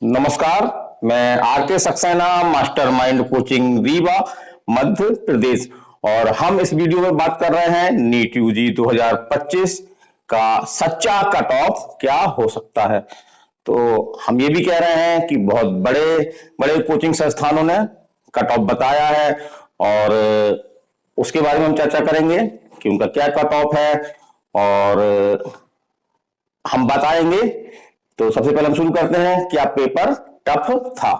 नमस्कार। मैं आर के सक्सेना, मास्टरमाइंड कोचिंग रीवा, मध्य प्रदेश। और हम इस वीडियो में बात कर रहे हैं नीट यूजी 2025 का सच्चा कट ऑफ क्या हो सकता है। तो हम ये भी कह रहे हैं कि बहुत बड़े बड़े कोचिंग संस्थानों ने कट ऑफ बताया है, और उसके बारे में हम चर्चा करेंगे कि उनका क्या कट ऑफ है, और हम बताएंगे। तो सबसे पहले हम शुरू करते हैं, क्या पेपर टफ था।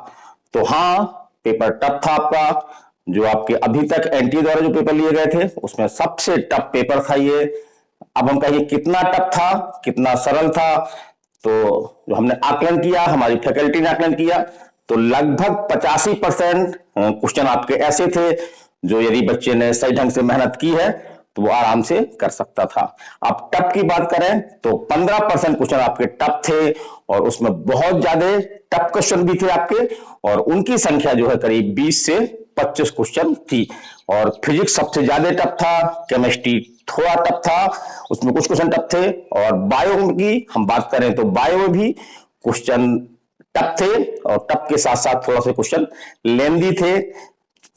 तो हाँ, पेपर टफ था आपका। जो आपके अभी तक एनटीए द्वारा जो पेपर लिए गए थे उसमें सबसे टफ पेपर था ये। अब हम कहिए कितना टफ था, कितना सरल था। तो जो हमने आकलन किया, हमारी फैकल्टी ने आकलन किया, तो लगभग 85% क्वेश्चन आपके ऐसे थे जो यदि बच्चे ने सही ढंग से मेहनत की है तो वो आराम से कर सकता था। अब टफ की बात करें तो 15% क्वेश्चन आपके टफ थे, और उसमें बहुत ज्यादा टफ क्वेश्चन भी थे आपके, और उनकी संख्या जो है करीब 20 से 25 क्वेश्चन थी। और फिजिक्स सबसे ज्यादा टफ था, केमिस्ट्री थोड़ा टफ था, उसमें कुछ क्वेश्चन टफ थे। और बायो की हम बात करें तो बायो में भी क्वेश्चन टफ थे, और टफ के साथ साथ थोड़ा से क्वेश्चन लेंदी थे,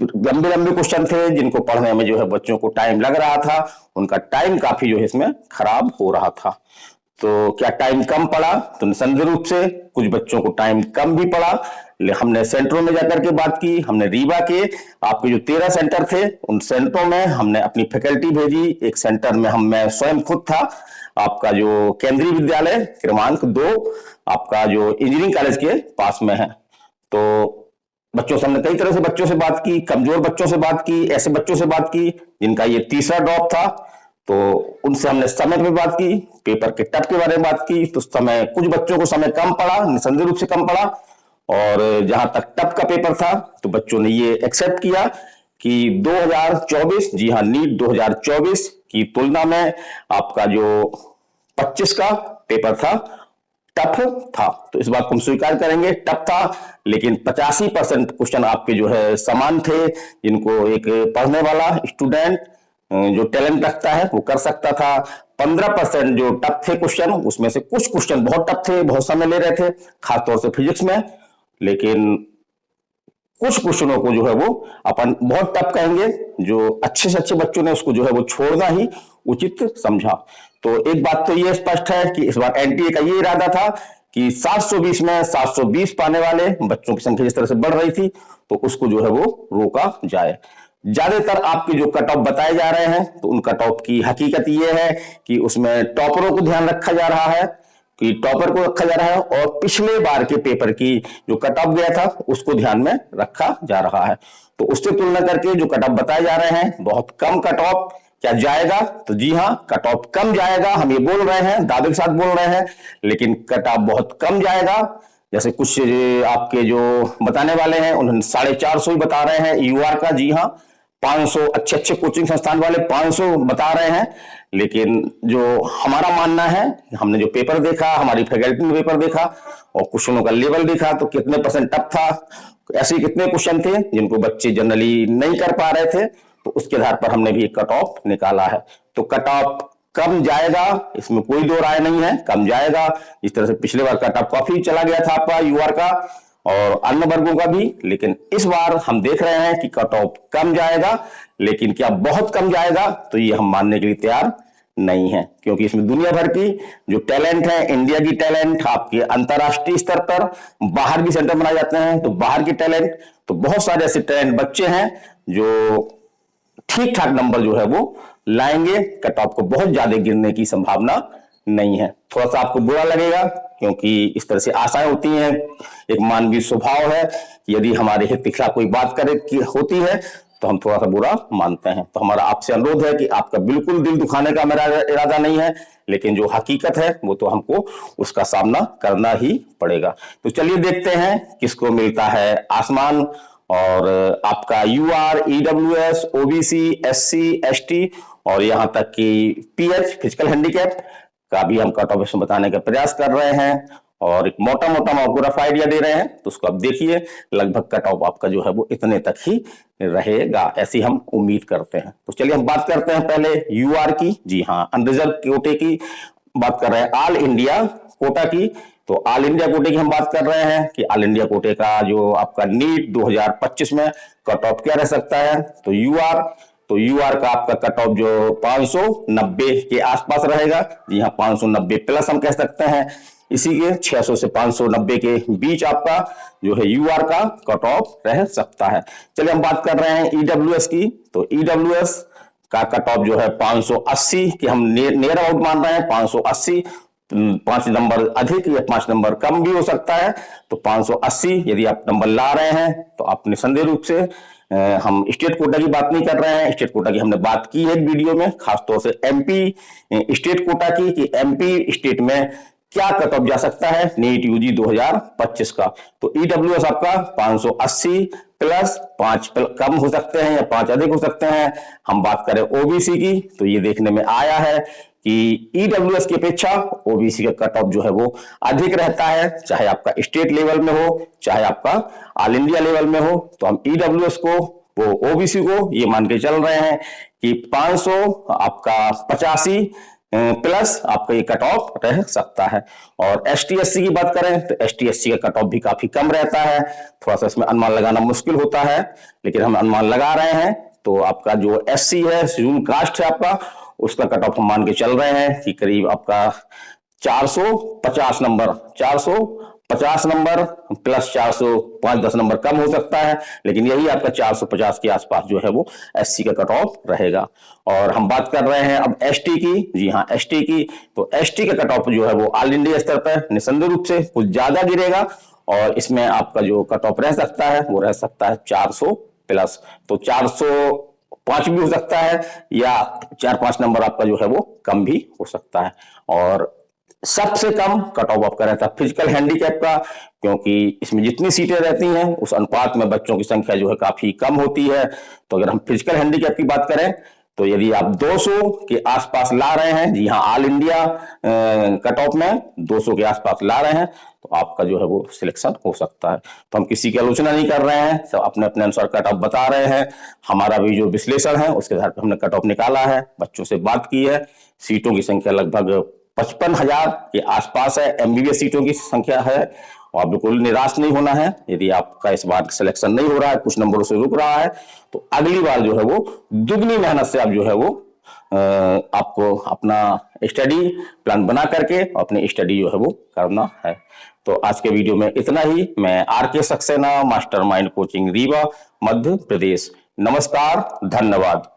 लंबे लंबे क्वेश्चन थे जिनको पढ़ने में जो है बच्चों को टाइम लग रहा था। उनका टाइम काफी जो है इसमें खराब हो रहा था। तो क्या टाइम कम पड़ा? तो निसंदेह रूप से कुछ बच्चों को टाइम कम भी पड़ा। हमने सेंटरों में जाकर के बात की, हमने रीवा के आपके जो 13 सेंटर थे उन सेंटरों में हमने अपनी फैकल्टी भेजी। एक सेंटर में मैं स्वयं खुद था, आपका जो केंद्रीय विद्यालय क्रमांक 2 आपका जो इंजीनियरिंग कॉलेज के पास में है। तो बच्चों से हमने कई तरह से बच्चों से बात की, कमजोर बच्चों से बात की, ऐसे बच्चों से बात की जिनका ये तीसरा ड्रॉप था, तो उनसे हमने समय पे बात की, पेपर के टफ के बारे में बात की। तो समय कुछ बच्चों को समय कम पड़ा, निसंदेह रूप से कम पड़ा। और जहां तक टफ का पेपर था तो बच्चों ने ये एक्सेप्ट किया कि 2024, जी हाँ, नीट 2024 की तुलना में आपका जो 25 का पेपर था टफ था। तो इस बात को हम स्वीकार करेंगे, टफ था, लेकिन 85% क्वेश्चन आपके जो है समान थे, जिनको एक पढ़ने वाला स्टूडेंट जो टैलेंट रखता है वो कर सकता था। 15% जो टफ थे क्वेश्चन, उसमें से कुछ क्वेश्चन बहुत टफ थे, बहुत समय ले रहे थे, खासतौर से फिजिक्स में। लेकिन कुछ क्वेश्चनों को जो है वो अपन बहुत टफ कहेंगे, जो अच्छे से अच्छे बच्चों ने उसको जो है वो छोड़ना ही उचित समझा। तो एक बात तो ये स्पष्ट है कि इस बार एनटीए का ये इरादा था कि 720 में 720 पाने वाले बच्चों की संख्या जिस तरह से बढ़ रही थी तो उसको जो है वो रोका जाए। ज्यादातर आपके जो कट ऑफ बताए जा रहे हैं तो उन कट ऑफ की हकीकत ये है कि उसमें टॉपरों को ध्यान रखा जा रहा है, कि टॉपर को रखा जा रहा है, और पिछले बार के पेपर की जो कट ऑफ गया था उसको ध्यान में रखा जा रहा है। तो उससे तुलना करके जो कट ऑफ बताए जा रहे हैं बहुत कम कट ऑफ क्या जाएगा, तो जी हाँ, कट ऑफ कम जाएगा। हम ये बोल रहे हैं, दावे के साथ बोल रहे हैं, लेकिन कट ऑफ बहुत कम जाएगा। जैसे कुछ आपके जो बताने वाले हैं उन्होंने 450 ही बता रहे हैं यूआर का, जी हाँ, 500 अच्छे अच्छे कोचिंग संस्थान वाले 500 बता रहे हैं। लेकिन जो हमारा मानना है, हमने जो पेपर देखा, हमारी फैकल्टी ने पेपर देखा और क्वेश्चनों का लेवल देखा, तो कितने परसेंट टफ था, ऐसे कितने क्वेश्चन थे जिनको बच्चे जनरली नहीं कर पा रहे थे, तो उसके आधार पर हमने भी एक कट ऑफ निकाला है। तो कट ऑफ कम जाएगा, इसमें कोई दो राय नहीं है, कम जाएगा। इस तरह से पिछले बार कट ऑफ काफी चला गया था आपका यूआर का और अन्य वर्गों का भी, लेकिन इस बार हम देख रहे हैं कि कट ऑफ कम जाएगा। लेकिन क्या बहुत कम जाएगा, तो ये हम मानने के लिए तैयार नहीं है, क्योंकि इसमें दुनिया भर की जो टैलेंट है, इंडिया की टैलेंट, आपके अंतरराष्ट्रीय स्तर पर बाहर भी सेंटर बनाए जाते हैं, तो बाहर की टैलेंट, तो बहुत सारे ऐसे टैलेंट बच्चे हैं जो ठीक ठाक नंबर जो है वो लाएंगे। कट ऑफ को बहुत ज्यादा गिरने की संभावना नहीं है। थोड़ा सा आपको बुरा लगेगा, क्योंकि इस तरह से आशाएं होती हैं, एक मानवीय स्वभाव है, यदि हमारे हित के खिलाफ कोई बात करे की होती है तो हम थोड़ा सा बुरा मानते हैं। तो हमारा आपसे अनुरोध है कि आपका बिल्कुल दिल दुखाने का मेरा इरादा नहीं है, लेकिन जो हकीकत है वो तो हमको उसका सामना करना ही पड़ेगा। तो चलिए देखते हैं किसको मिलता है आसमान। और आपका UR, EWS, OBC, SC, ST और यहां तक कि पीएच, फिजिकल हैंडीकैप का भी हम कट ऑफ बताने का प्रयास कर रहे हैं, और एक मोटा मोटा हम आपको रफ आइडिया दे रहे हैं। तो उसको आप देखिए, लगभग कट ऑफ आपका जो है वो इतने तक ही रहेगा, ऐसी हम उम्मीद करते हैं। तो चलिए हम बात करते हैं पहले यूआर की। जी हाँ, अनरिजर्व कोटे की बात कर रहे हैं, ऑल इंडिया कोटा की, तो ऑल इंडिया कोटे की हम बात कर रहे हैं कि ऑल इंडिया कोटे का जो आपका नीट 2025 में कट ऑफ क्या रह सकता है। तो यूआर का आपका कट ऑफ जो 590 के आसपास रहेगा। जी हाँ, 590 प्लस हम कह सकते हैं। इसी के 600 से 590 के बीच आपका जो है यूआर का कट ऑफ रह सकता है। चलिए हम बात कर रहे हैं ईडब्ल्यूएस की। तो ईडब्ल्यूएस का कट ऑफ जो है 580 कि हम नियर अबाउट मान रहे हैं 580, 5 नंबर अधिक या 5 नंबर कम भी हो सकता है। तो 580 यदि आप नंबर ला रहे हैं तो आप निसंदेह रूप से, हम स्टेट कोटा की बात नहीं कर रहे हैं, स्टेट कोटा की हमने बात की है एक वीडियो में, खासतौर से एमपी स्टेट कोटा की कि एमपी स्टेट में क्या कट ऑफ जा सकता है नीट यूजी 2025 का। तो ईडब्ल्यूएस आपका 580 प्लस 5 कम हो सकते हैं या 5 अधिक हो सकते हैं। हम बात करें ओबीसी की, तो ये देखने में आया है कि ईडब्ल्यूएस की अपेक्षा ओबीसी का कट ऑफ जो है वो अधिक रहता है, चाहे आपका स्टेट लेवल में हो चाहे आपका ऑल इंडिया लेवल में हो। तो हम ईडब्ल्यूएस को, वो ओबीसी को ये मान के चल रहे हैं कि 500 आपका 85 प्लस आपका ये कट ऑफ रह सकता है। और एसटी एससी की बात करें तो एसटी एससी का कट ऑफ भी काफी कम रहता है। थोड़ा सा इसमें अनुमान लगाना मुश्किल होता है, लेकिन हम अनुमान लगा रहे हैं। तो आपका जो एससी है, शेड्यूल कास्ट है आपका, उसका कट ऑफ हम मान के चल रहे हैं कि करीब आपका 450 नंबर, 450 नंबर प्लस 400, 5-10 नंबर कम हो सकता है, लेकिन यही आपका 450 के आसपास जो है वो एससी का कट ऑफ रहेगा। और हम बात कर रहे हैं अब एसटी की। जी हाँ, एसटी की, तो एसटी का कट ऑफ जो है वो ऑल इंडिया स्तर पर निसंदेह रूप से कुछ ज्यादा गिरेगा, और इसमें आपका जो कट ऑफ रह सकता है वो रह सकता है 400 प्लस। तो 405 भी हो सकता है या 4-5 नंबर आपका जो है वो कम भी हो सकता है। और सबसे कम कट ऑफ आपका रहता है फिजिकल हैंडीकैप का, क्योंकि इसमें जितनी सीटें रहती हैं उस अनुपात में बच्चों की संख्या जो है काफी कम होती है। तो अगर हम फिजिकल हैंडीकैप की बात करें तो यदि आप 200 के आसपास ला रहे हैं, जी हाँ, ऑल इंडिया कट ऑफ में 200 के आसपास ला रहे हैं, तो आपका जो है वो सिलेक्शन हो सकता है। तो हम किसी की आलोचना नहीं कर रहे हैं, सब अपने अपने अनुसार कट ऑफ बता रहे हैं। हमारा भी जो विश्लेषण है उसके आधार पर हमने कट ऑफ निकाला है, बच्चों से बात की है। सीटों की संख्या लगभग 55,000 के आसपास है, एमबीबीएस सीटों की संख्या है। और बिल्कुल निराश नहीं होना है। यदि आपका इस बार सिलेक्शन नहीं हो रहा है, कुछ नंबरों से रुक रहा है, तो अगली बार जो है वो दुगनी मेहनत से आप जो है वो आपको अपना स्टडी प्लान बना करके अपनी स्टडी जो है वो करना है। तो आज के वीडियो में इतना ही। मैं R K Saxena, mastermind coaching Rewa, Madhya Pradesh. नमस्कार, धन्यवाद।